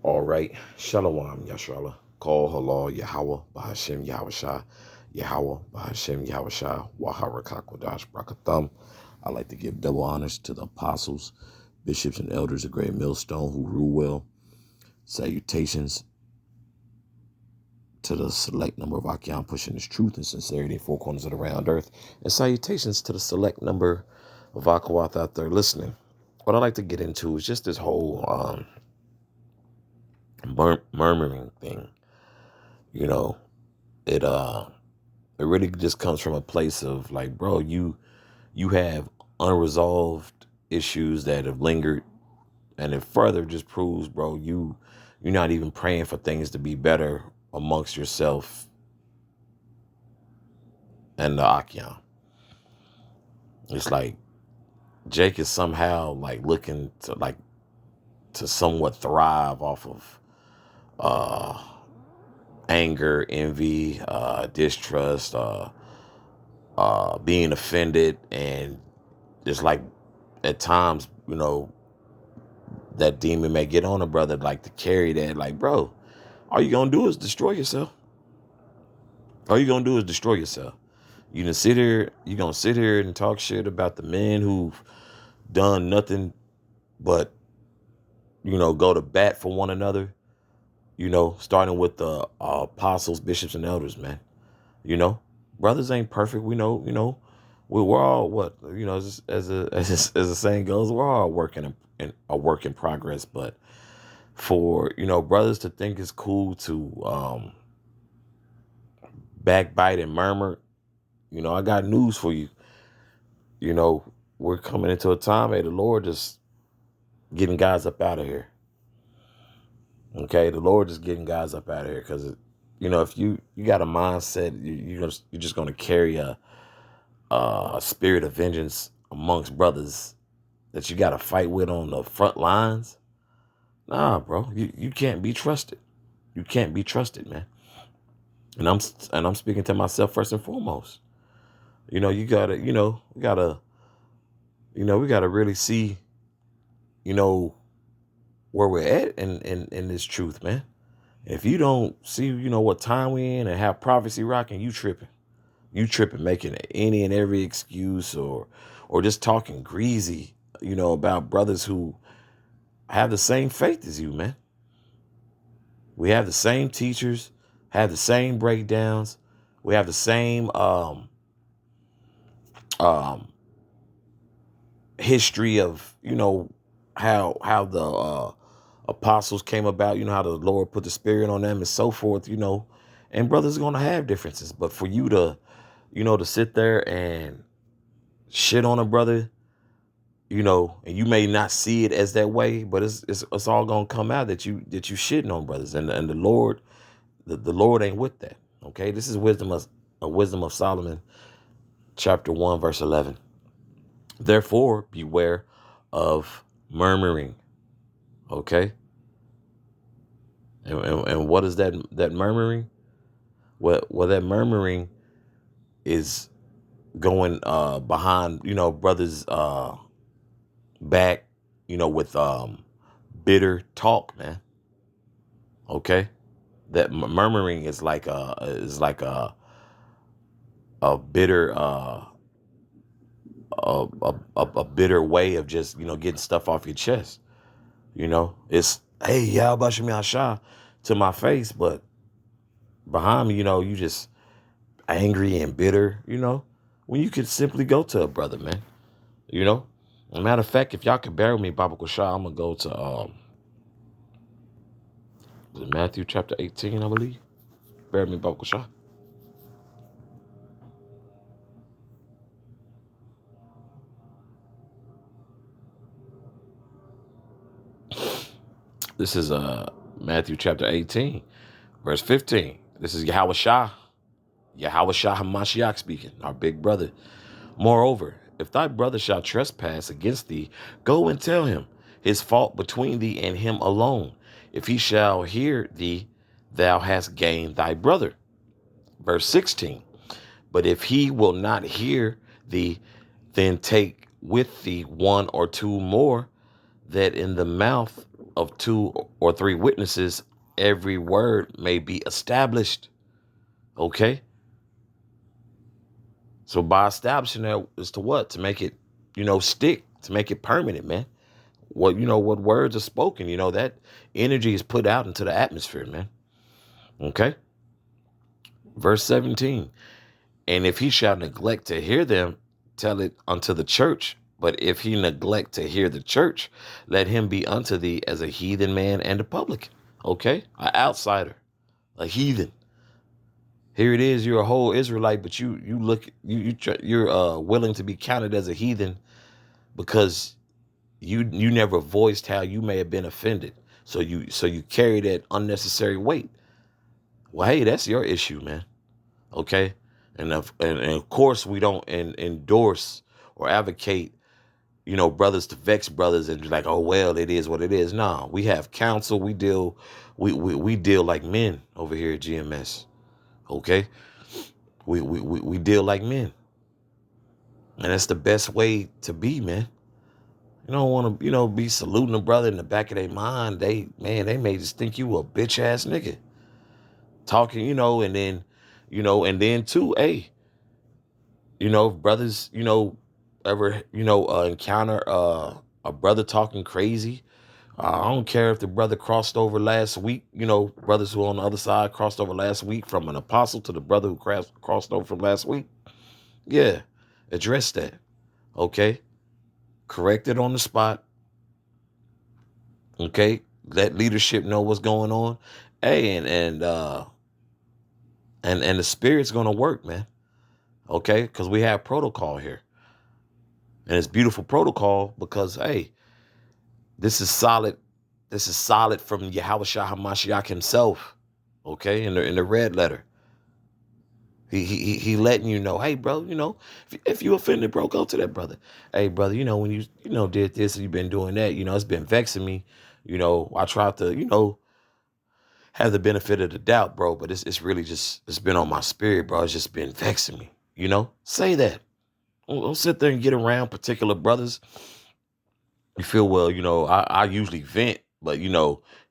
All right. Shalom, Yashrala. Call halal Yahweh, Bahashem Yahushua, Yahweh, Bahashem Yahushua, Waharakakwadash Brakathum. I like to give double honors to the apostles, bishops, and elders of Great Millstone who rule well. Salutations to the select number of Akian pushing this truth and sincerity in four corners of the round earth. And salutations to the select number of Akawath out there listening. What I like to get into is just this whole murmuring thing. You know, it it really just comes from a place of like, bro, you have unresolved issues that have lingered, and it further just proves, bro, you're not even praying for things to be better amongst yourself and the Akion. It's like Jake is somehow like looking to somewhat thrive off of anger, envy, distrust, being offended, and it's like at times, that demon may get on a brother like to carry that, like, bro, all you gonna do is destroy yourself. All you gonna do is destroy yourself. You gonna sit here and talk shit about the men who've done nothing but, go to bat for one another, starting with the apostles, bishops, and elders, man. Brothers ain't perfect. We're all what, as the saying goes, we're all working in a work in progress. But for, brothers to think it's cool to backbite and murmur, I got news for you. We're coming into a time, the Lord just getting guys up out of here. Okay, the Lord is getting guys up out of here because, if you got a mindset, you're just going to carry a spirit of vengeance amongst brothers that you got to fight with on the front lines. Nah, bro, you can't be trusted. You can't be trusted, man. And I'm speaking to myself first and foremost. You gotta, we gotta really see, where we're at in this truth, man. If you don't see, what time we in and have prophecy rocking, you tripping. You tripping, making any and every excuse or just talking greasy, about brothers who have the same faith as you, man. We have the same teachers, have the same breakdowns. We have the same history of, how the apostles came about, how the Lord put the spirit on them and so forth, and brothers are going to have differences. But for you to, to sit there and shit on a brother, and you may not see it as that way, but it's all going to come out that you shitting on brothers, and the Lord, the Lord ain't with that. Okay. This is wisdom of Solomon, chapter 1, verse 11. Therefore, beware of murmuring. Okay. And what is that murmuring? Well, that murmuring is going behind, brothers back, with bitter talk, man. Okay. That murmuring is like a bitter a bitter way of just, getting stuff off your chest. It's, hey, y'all bashing me out to my face, but behind me, you just angry and bitter, when you could simply go to a brother, man. As a matter of fact, if y'all could bear with me, Baba Kushah, I'm gonna go to Matthew chapter 18, I believe. Bear with me, Baba Kushah. This is Matthew chapter 18, verse 15. This is Yahweh Shah Hamashiach speaking, our big brother. Moreover, if thy brother shall trespass against thee, go and tell him his fault between thee and him alone. If he shall hear thee, thou hast gained thy brother. Verse 16. But if he will not hear thee, then take with thee one or two more, that in the mouth of two or three witnesses, every word may be established. Okay. So by establishing that is to what? To make it, stick, to make it permanent, man. What words are spoken, that energy is put out into the atmosphere, man. Okay. Verse 17. And if he shall neglect to hear them, tell it unto the church. But if he neglect to hear the church, let him be unto thee as a heathen man and a publican. Okay? An outsider, a heathen. Here it is, you're a whole Israelite, but you're willing to be counted as a heathen because you never voiced how you may have been offended. So you carry that unnecessary weight. Well, hey, that's your issue, man. Okay? And of course we don't endorse or advocate, brothers to vex brothers and like, oh well, it is what it is. No, we have counsel. We deal like men over here at GMS. Okay, we deal like men, and that's the best way to be, man. You don't want to, be saluting a brother in the back of their mind. They may just think you a bitch ass nigga talking, and then too, hey, brothers, ever, encounter a brother talking crazy. I don't care if the brother crossed over last week, brothers who on the other side crossed over last week from an apostle to the brother who crossed over from last week. Yeah, address that. Okay. Correct it on the spot. Okay. Let leadership know what's going on. Hey, and the spirit's gonna work, man. Okay, because we have protocol here. And it's beautiful protocol because, hey, this is solid. This is solid from Yahweh Shah HaMashiach himself. Okay, in the red letter. He letting you know, hey, bro, if you offended, bro, go to that brother. Hey, brother, when you, did this, you've been doing that, it's been vexing me. I tried to, have the benefit of the doubt, bro, but it's really just, it's been on my spirit, bro. It's just been vexing me, say that. Don't sit there and get around particular brothers. You feel, well, I usually vent, but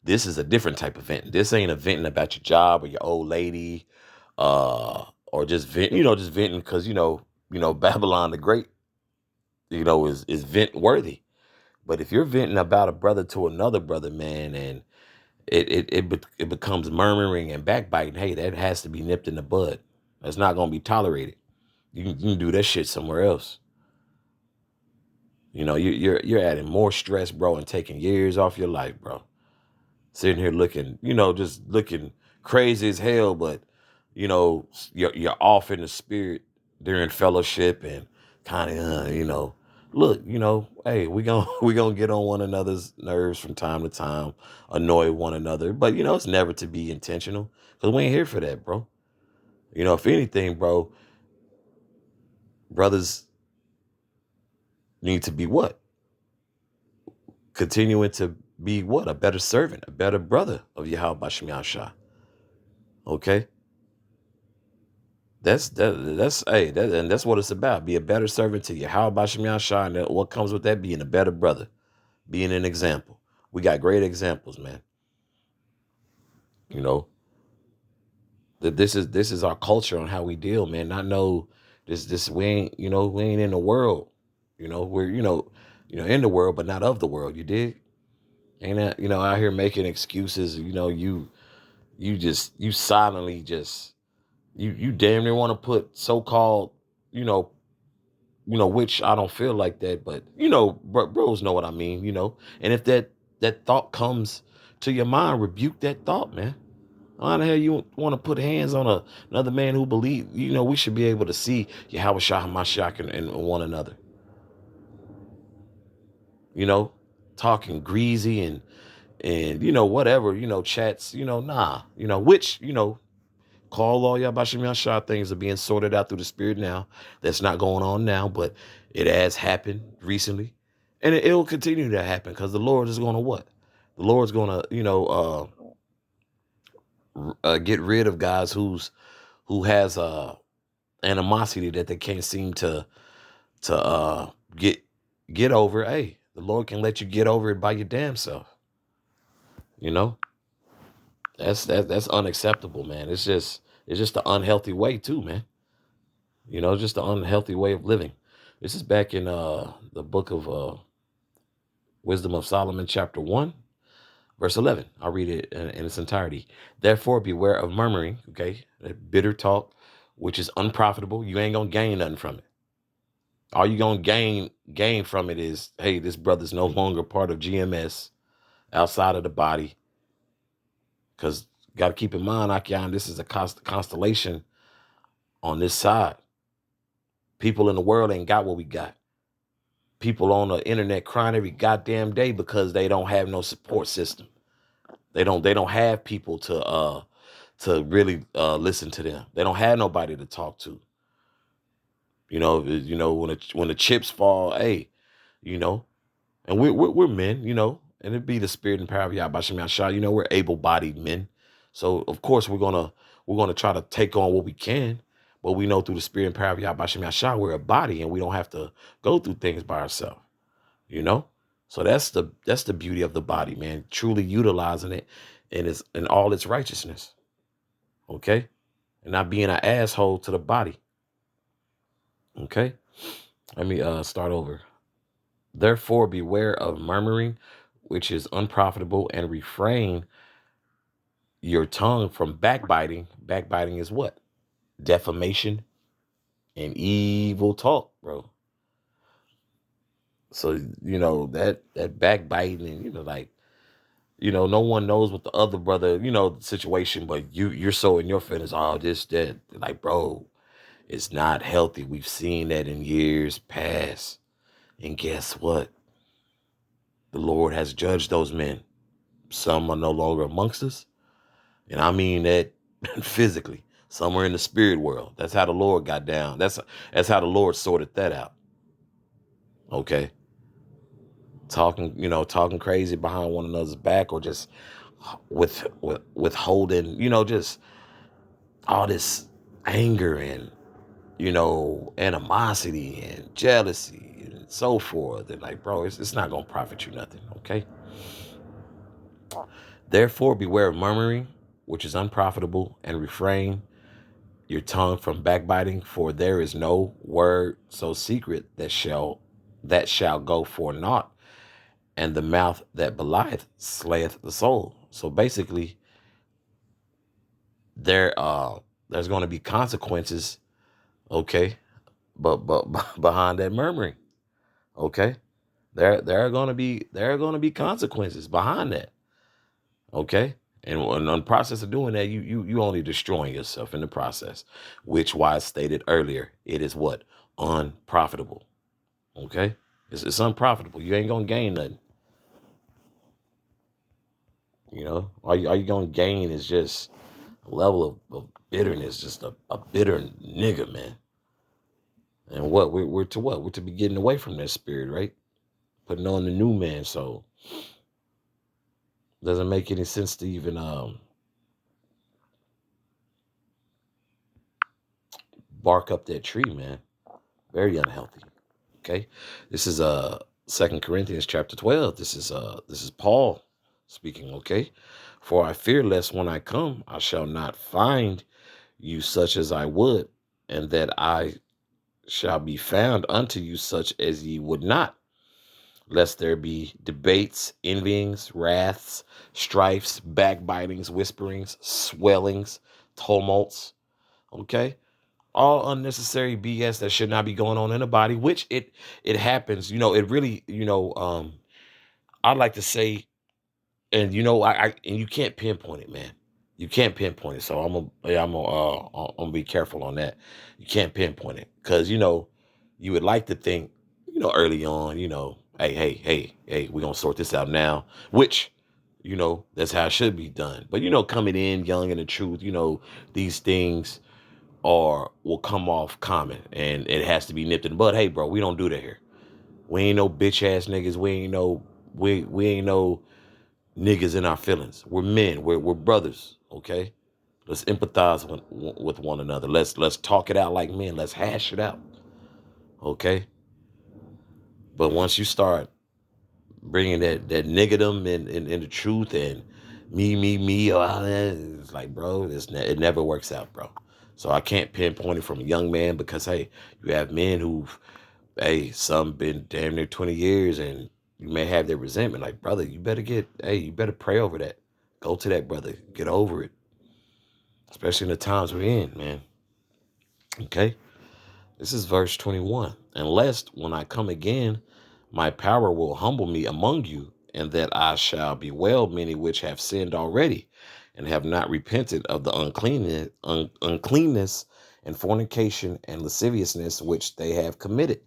this is a different type of vent. This ain't a venting about your job or your old lady, or just vent, just venting because Babylon the Great, is vent worthy. But if you're venting about a brother to another brother, man, and it becomes murmuring and backbiting, hey, that has to be nipped in the bud. That's not gonna be tolerated. You can do that shit somewhere else. You're adding more stress, bro, and taking years off your life, bro. Sitting here looking, just looking crazy as hell, but you're off in the spirit during fellowship and kind of, look, hey, we gonna get on one another's nerves from time to time, annoy one another, but it's never to be intentional because we ain't here for that, bro. If anything, bro, brothers need to be what? Continuing to be what? A better servant, a better brother of Yahweh Bashem Yahshua. Okay? That's hey, and that's what it's about. Be a better servant to Yahweh Bashem Yahshua, and what comes with that? Being a better brother, being an example. We got great examples, man. You know, that this is our culture on how we deal, man. Not know this we ain't, we ain't in the world. We're, in the world, but not of the world. You dig? Ain't that, out here making excuses, you silently just you damn near want to put so-called, which I don't feel like that, but bros know what I mean, and if that thought comes to your mind, rebuke that thought, man. Why the hell you want to put hands on another man who believe, we should be able to see Yahweh Shah HaMashiach in one another, talking greasy and whatever, chats, nah, which, call all y'all Bashim Yashah things are being sorted out through the spirit now. That's not going on now, but it has happened recently. And it'll continue to happen because the Lord is going to what? The Lord's going to, get rid of guys who has animosity that they can't seem to get over. Hey, the Lord can let you get over it by your damn self. You know, that's unacceptable, man. It's just the unhealthy way too, man. Just the unhealthy way of living. This is back in the book of Wisdom of Solomon, chapter 1, verse 11. I'll read it in its entirety. Therefore, beware of murmuring, okay? That bitter talk, which is unprofitable. You ain't gonna gain nothing from it. All you gonna gain from it is, hey, this brother's no longer part of GMS outside of the body. Because got to keep in mind, Akian, this is a constellation on this side. People in the world ain't got what we got. People on the internet crying every goddamn day because they don't have no support system. They don't have people to really listen to them. They don't have nobody to talk to. When the chips fall, hey, you know, and we're men, and it be the spirit and power of Yahweh Shem Yahshua. We're able-bodied men, so of course we're gonna try to take on what we can, but we know through the spirit and power of Yahweh Shem Yahshua we're a body and we don't have to go through things by ourselves. you know so that's the beauty of the body, man, truly utilizing it in all its righteousness, okay, and not being an asshole to the body. Okay, let me start over. Therefore beware of murmuring, which is unprofitable, and refrain your tongue from backbiting. Backbiting is what? Defamation and evil talk, bro. So that backbiting, and no one knows what the other brother, the situation, but you're so in your feelings, oh, this, that. Like, bro, it's not healthy. We've seen that in years past. And guess what? The Lord has judged those men. Some are no longer amongst us. And I mean that physically. Some are in the spirit world. That's how the Lord got down. That's how the Lord sorted that out. Okay. Talking crazy behind one another's back, or just withholding, just all this anger and animosity and jealousy and so forth. And like, bro, it's not gonna profit you nothing. Okay. Therefore, beware of murmuring, which is unprofitable, and refrain your tongue from backbiting, for there is no word so secret that shall go for naught, and the mouth that belieth slayeth the soul. So basically, there's going to be consequences, okay, but behind that murmuring, okay, there are going to be consequences behind that. Okay. And on the process of doing that, you only destroying yourself in the process, which, why I stated earlier, it is what? Unprofitable. Okay. It's unprofitable. You ain't going to gain nothing. All you going to gain is just a level of bitterness, just a bitter nigga, man. And we're to what? We're to be getting away from that spirit, right? Putting on the new man. So doesn't make any sense to even bark up that tree, man. Very unhealthy. Okay, this is 2 Corinthians chapter 12. This is Paul speaking. Okay, for I fear lest when I come I shall not find you such as I would, and that I shall be found unto you such as ye would not, lest there be debates, envyings, wraths, strifes, backbitings, whisperings, swellings, tumults. Okay, all unnecessary BS that should not be going on in the body, which it happens. It really, I'd like to say, and I and you can't pinpoint it, man. You can't pinpoint it. So I'm gonna be careful on that. You can't pinpoint it because you would like to think, early on, hey, we're gonna sort this out now, which that's how it should be done. But coming in young in the truth, these things or will come off common, and it has to be nipped in the bud. Hey, bro, we don't do that here. We ain't no bitch ass niggas. We ain't no niggas in our feelings. We're men. We're brothers. Okay, let's empathize with one another. Let's talk it out like men. Let's hash it out. Okay, but once you start bringing that niggerdom in the truth, and me. It's like, bro, it never works out, bro. So I can't pinpoint it from a young man because, hey, you have men who've, hey, some been damn near 20 years and you may have their resentment. Like, brother, you better pray over that. Go to that, brother. Get over it. Especially in the times we're in, man. Okay? This is verse 21. And lest when I come again, my power will humble me among you, and that I shall bewail many which have sinned already, and have not repented of the uncleanness and fornication and lasciviousness which they have committed.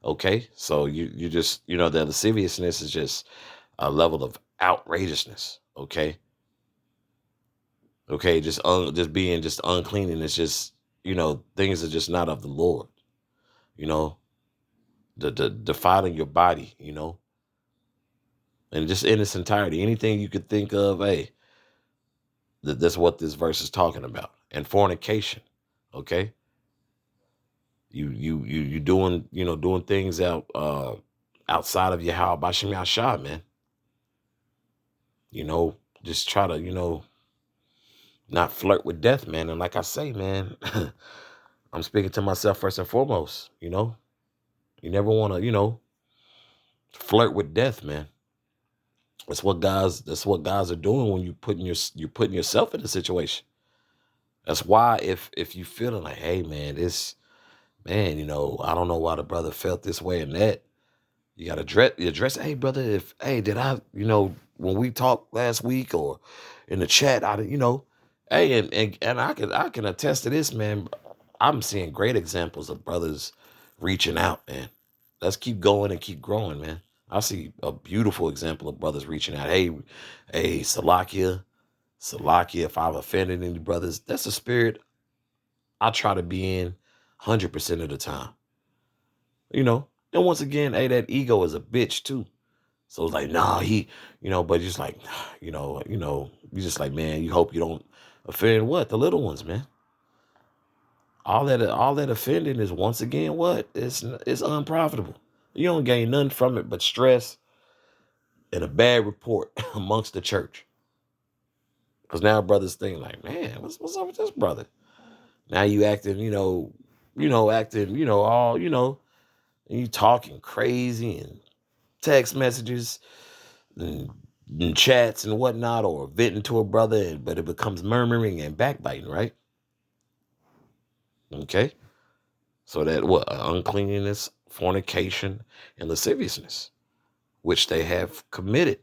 Okay, so you just the lasciviousness is just a level of outrageousness. Okay, just being just unclean, and it's just things are just not of the Lord. You know, the defiling your body. And just in its entirety, anything you could think of. Hey, that's what this verse is talking about. And fornication. Okay, you doing doing things outside of your how Bashim Yashah, man. Just try to not flirt with death, man. And like I say, man, I'm speaking to myself first and foremost. You never want to flirt with death, man. That's what guys are doing when you're putting yourself in a situation. That's why if you feeling like, hey, man, this man, I don't know why the brother felt this way and that. You got to address, hey, brother, did I, when we talked last week or in the chat, hey, and I can attest to this, man. I'm seeing great examples of brothers reaching out, man. Let's keep going and keep growing, man. I see a beautiful example of brothers reaching out. Hey, Salakia, if I've offended any brothers, that's a spirit I try to be in 100% of the time. And once again, hey, that ego is a bitch too. So it's like, nah, but just like, you just like, man, you hope you don't offend what? The little ones, man. All that offending is once again what? It's unprofitable. You don't gain nothing from it but stress and a bad report amongst the church. Because now brothers think like, man, what's up with this brother? Now you acting, all, and you talking crazy and text messages and chats and whatnot, or venting to a brother, but it becomes murmuring and backbiting, right? Okay. So that what? Uncleanness, fornication, and lasciviousness, which they have committed,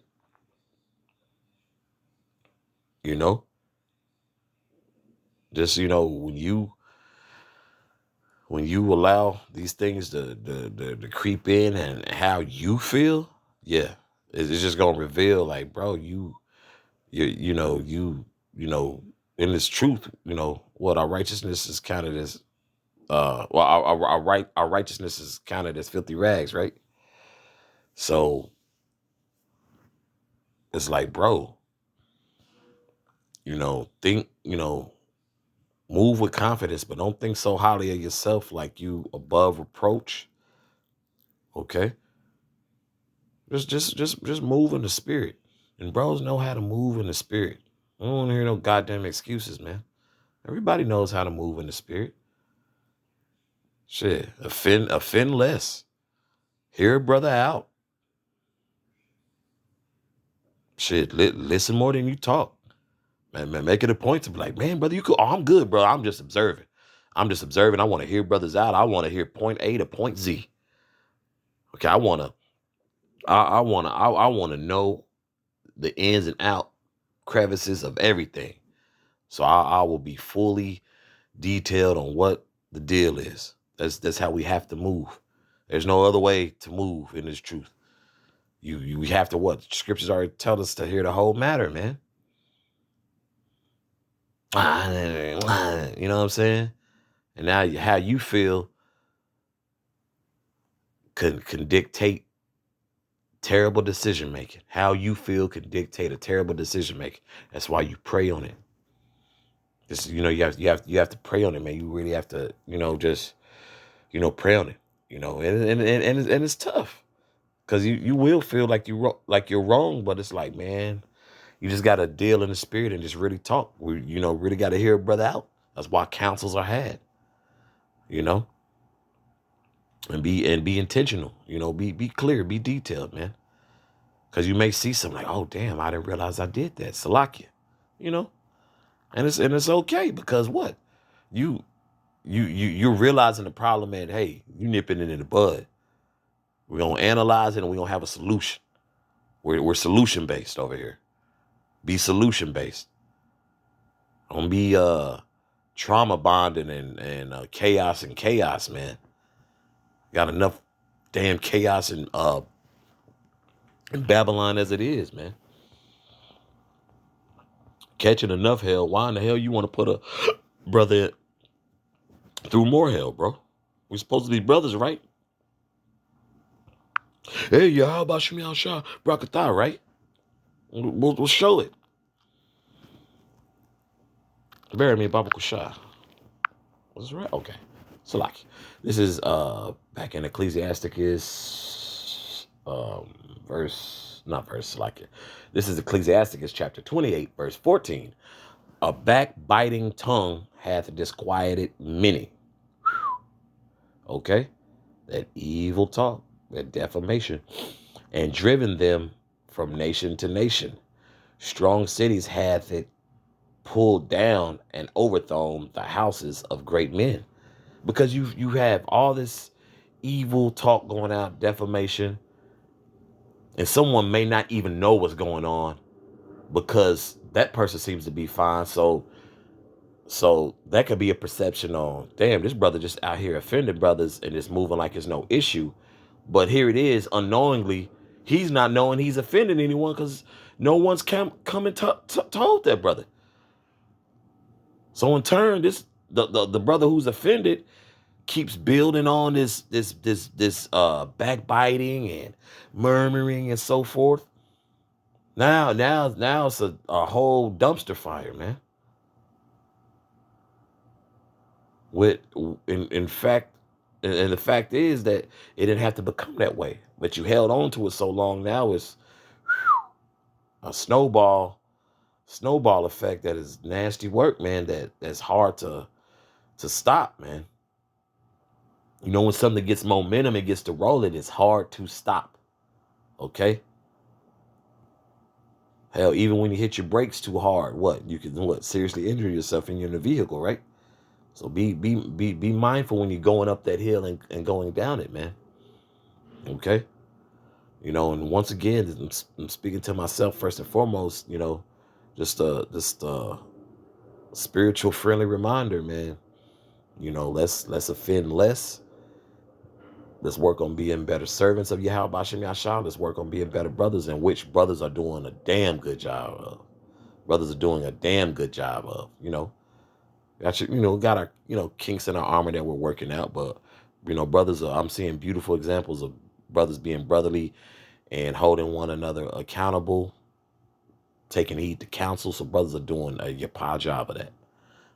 you know? Just, when you allow these things to creep in and how you feel, yeah, it's just gonna reveal like, bro, you in this truth, what our righteousness is counted as our righteousness is counted as filthy rags, right? So it's like, bro, think, move with confidence, but don't think so highly of yourself like you above reproach. Okay. Just move in the spirit. And bros know how to move in the spirit. I don't want to hear no goddamn excuses, man. Everybody knows how to move in the spirit. Shit. Offend less. Hear a brother out. Shit. Listen more than you talk. Man, make it a point to be like, man, brother, you cool. Oh, I'm good, bro. I'm just observing. I want to hear brothers out. I want to hear point A to point Z. Okay, I want to know the ins and out crevices of everything. So I will be fully detailed on what the deal is. That's how we have to move. There's no other way to move in this truth. You have to what? Scriptures already tell us to hear the whole matter, man. You know what I'm saying? And now how you feel can dictate terrible decision making. How you feel can dictate a terrible decision making. That's why you pray on it. Just you have to pray on it, man. You really have to just pray on it. And it's tough because you will feel like you're wrong, but it's like, man, You just got to deal in the spirit and just really talk. We, really got to hear a brother out. That's why councils are had, you know, and be intentional, be clear, be detailed, man. Because you may see something like, oh, damn, I didn't realize I did that. Salakia, you know, and it's okay because what? You're realizing the problem and, hey, you nipping it in the bud. We're going to analyze it and we're going to have a solution. We're solution based over here. Be solution based. Don't be trauma bonding and chaos, man. Got enough damn chaos in Babylon as it is, man. Catching enough hell. Why in the hell you want to put a brother through more hell, bro? We're supposed to be brothers, right? Hey, yeah, how about Shemi Al-Shah, Brakatah, right? We'll show it. Bury me, Baba Kushah. Was right? Okay. So like, this is back in Ecclesiasticus this is Ecclesiasticus chapter 28, verse 14. A backbiting tongue hath disquieted many. Okay? That evil talk, that defamation, and driven them from nation to nation. Strong cities hath it pulled down and overthrown the houses of great men. Because you have all this evil talk going out, defamation, and someone may not even know what's going on because that person seems to be fine. So that could be a perception on, damn, this brother just out here offending brothers and just moving like it's no issue. But here it is, unknowingly, he's not knowing he's offending anyone because no one's come and told that brother. So in turn, the brother who's offended keeps building on this backbiting and murmuring and so forth. Now it's a whole dumpster fire, man. In fact, and the fact is that it didn't have to become that way, but you held on to it so long. Now it's a snowball effect that is nasty work, man. That's hard to stop, man. When something gets momentum, it gets to rolling, it's hard to stop. Okay. Hell, even when you hit your brakes too hard, you can seriously injure yourself in your vehicle, right? So be mindful when you're going up that hill and going down it, man. Okay. And once again, I'm speaking to myself first and foremost, just a spiritual friendly reminder, man. Let's offend less. Let's work on being better servants of Yahweh Bashem Yashah. Let's work on being better brothers, and which brothers are doing a damn good job of. Brothers are doing a damn good job of, got our, kinks in our armor that we're working out. But, brothers I'm seeing beautiful examples of brothers being brotherly and holding one another accountable, taking heed to counsel. So brothers are doing a yapah job of that.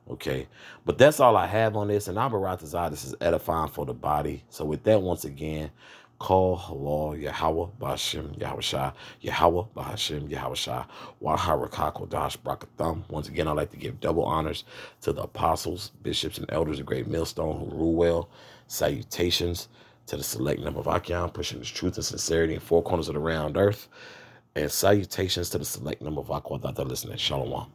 Okay, but that's all I have on this. And Abaratazah, this is edifying for the body. So with that, once again, call halal Yahweh Bashem Yahushua, Yahweh Bashem Yahushua, Waharakakodash Brakatham. Once again, I'd like to give double honors to the apostles, bishops, and elders of Great Millstone who rule well. Salutations to the select number of Akyam, pushing this truth and sincerity in four corners of the round earth. And salutations to the select number of Aqua that are listening. Shalom.